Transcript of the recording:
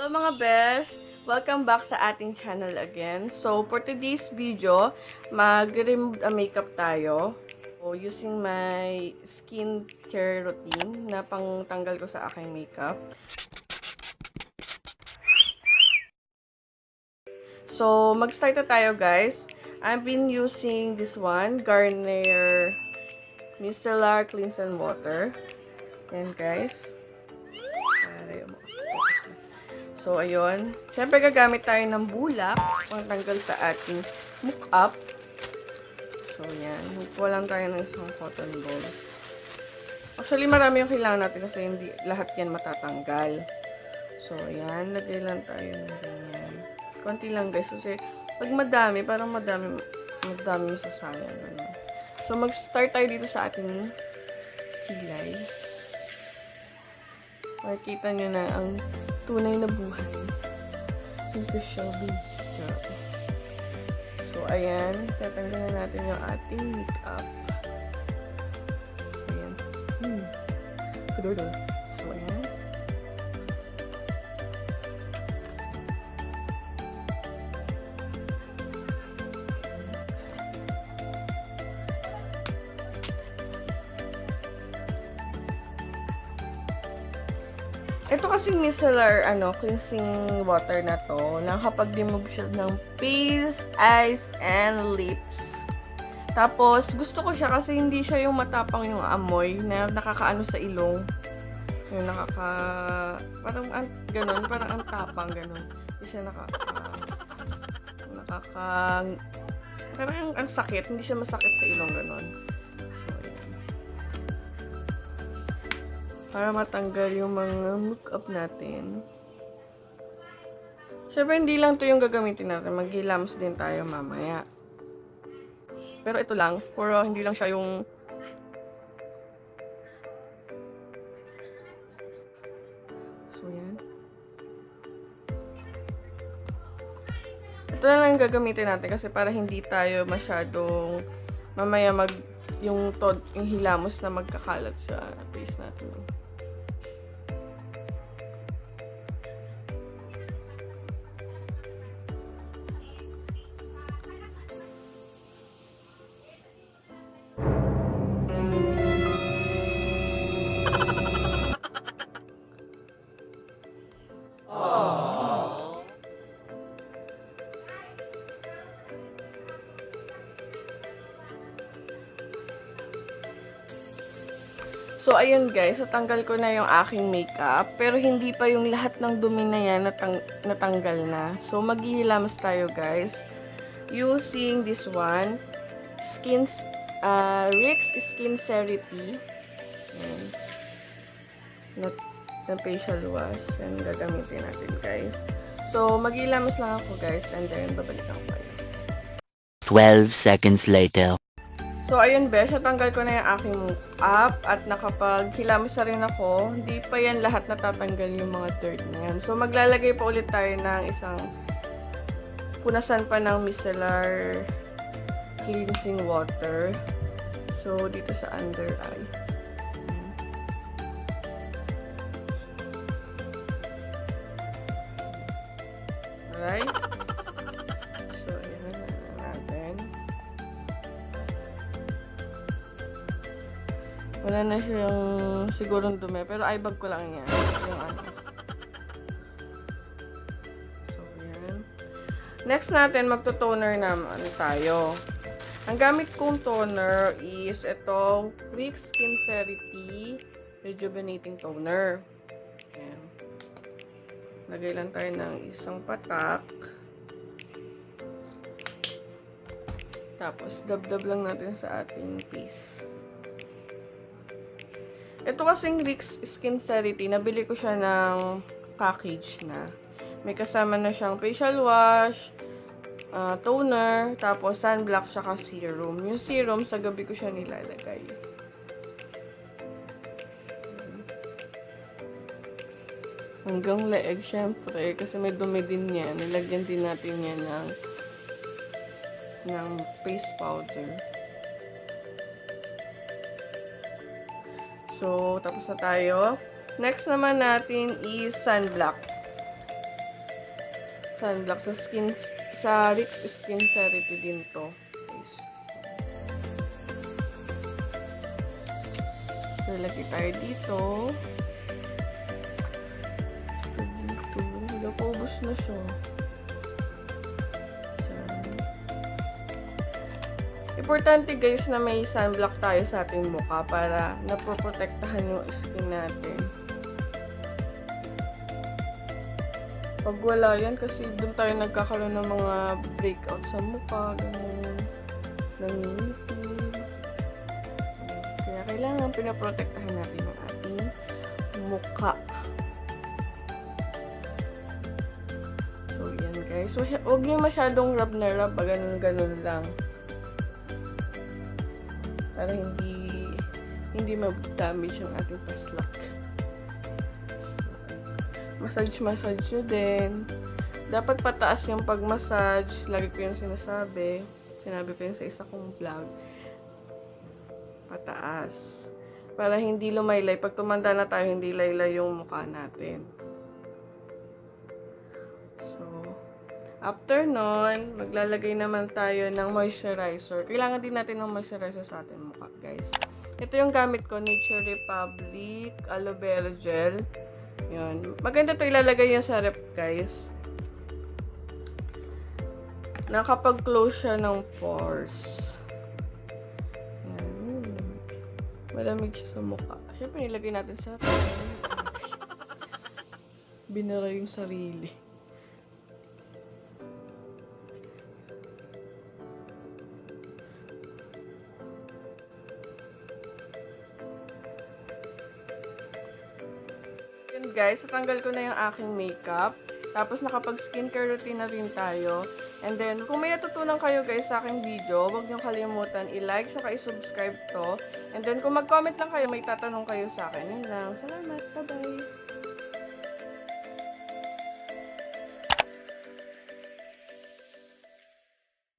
Hello mga best! Welcome back sa ating channel again. So, for today's video, mag-remove a makeup tayo. So, using my skincare routine na pangtanggal ko sa aking makeup. So, mag-start na tayo guys. I've been using this one, Garnier Micellar Cleansing Water. Yan guys. So, ayun. Siyempre, gagamit tayo ng bulak pangtanggal sa ating makeup. So, yan. Huwag lang tayo ng isang cotton balls. Actually, marami yung kailangan natin kasi hindi lahat yan matatanggal. So, yan. Lagay lang tayo ng ganyan. Konti lang, guys. Kasi, pag madami, parang madami masasayang. Ano. So, mag-start tayo dito sa ating kilay. Makikita nyo na ang tunay na buhay. Ito siya, siya. So, ayan. Tatanggalin natin yung ating makeup. So, ayan. So, ayan. Ito kasing micellar, cleansing water na to, nakapag-remove siya ng face, eyes, and lips. Tapos, gusto ko siya kasi hindi siya yung matapang yung amoy na nakakaano sa ilong. Yung parang ganun, parang ang tapang ganun. Hindi siya parang ang sakit, hindi siya masakit sa ilong ganun. Para matanggal yung mga makeup natin. Siyempre, hindi lang to yung gagamitin natin. Mag-glams din tayo mamaya. Pero ito lang. Pero hindi lang siya yung... So, yan. Ito na lang yung gagamitin natin kasi para hindi tayo masyadong mamaya yung hilamos na magkakalat sa face natin. So, ayun guys, natanggal ko na yung aking makeup. Pero hindi pa yung lahat ng dumi na yan natanggal na. So, maghihilamos tayo guys. Using this one, Rix SKINCERITY. Yan. Na facial wash. Yan, gagamitin natin guys. So, maghihilamos lang ako guys. And then, babalikan ko kayo. 12 seconds later. So, ayun besh, natanggal ko na yung aking makeup at nakapaghilamos na rin ako. Hindi pa yan lahat natatanggal yung mga dirt na yan. So, maglalagay pa ulit tayo ng isang punasan pa ng micellar cleansing water. So, dito sa under eye. Alright? Wala na siyang sigurong dumi. Pero eyebag ko lang yan. Yung ano. So, yan. Next natin, magto-toner naman tayo. Ang gamit kong toner is itong Rix SKINCERITY Rejuvenating Toner. Yan. Lagay lang tayo ng isang patak. Tapos, dab-dab lang natin sa ating face. Ito kasing Rix SKINCERITY, nabili ko siya ng package na. May kasama na siyang facial wash, toner, tapos sunblock, saka serum. Yung serum, sa gabi ko siya nilalagay. Hanggang leeg, syempre, kasi may dumi din yan. Nilagyan din natin yan ng face powder. So, tapos na tayo. Next naman natin is sunblock. sunblock sa Rick's SKINCERITY din to. Guys. So, lagay tayo dito. Dito. Paubos na siya. Importante guys na may sunblock tayo sa ating mukha para napoprotektahan yung skin natin. Pag wala yan, kasi doon tayo nagkakaroon ng mga breakout sa mukha, ganun, nangingitim. Kaya kailangan pinaprotektahan natin yung ating mukha. So, yan guys. So, huwag nyo masyadong rub na rub, ganun-ganun lang. Para hindi ma-damage yung ating paslak. Massage nyo din. Dapat pataas yung pag-massage. Lagi ko yung sinasabi. Sinabi ko yung sa isa kong vlog. Pataas. Para hindi lumaylay. Pag tumanda na tayo, hindi laylay yung mukha natin. So, after nun, maglalagay naman tayo ng moisturizer. Kailangan din natin ng moisturizer sa ating mukha, guys. Ito yung gamit ko, Nature Republic Aloe Vera Gel. Yun. Maganda ito ilalagay yung sa rep, guys. Nakapag-close siya ng pores. Yan. Malamig siya sa mukha. Siyempre, nilagay natin sa binara yung sarili. Guys, natanggal ko na yung aking makeup. Tapos nakapag skincare routine na rin tayo. And then, kung may natutunan kayo guys sa aking video, huwag niyong kalimutan i-like saka i-subscribe to. And then, kung mag-comment lang kayo, may tatanong kayo sa akin. Yun lang. Salamat. Bye-bye.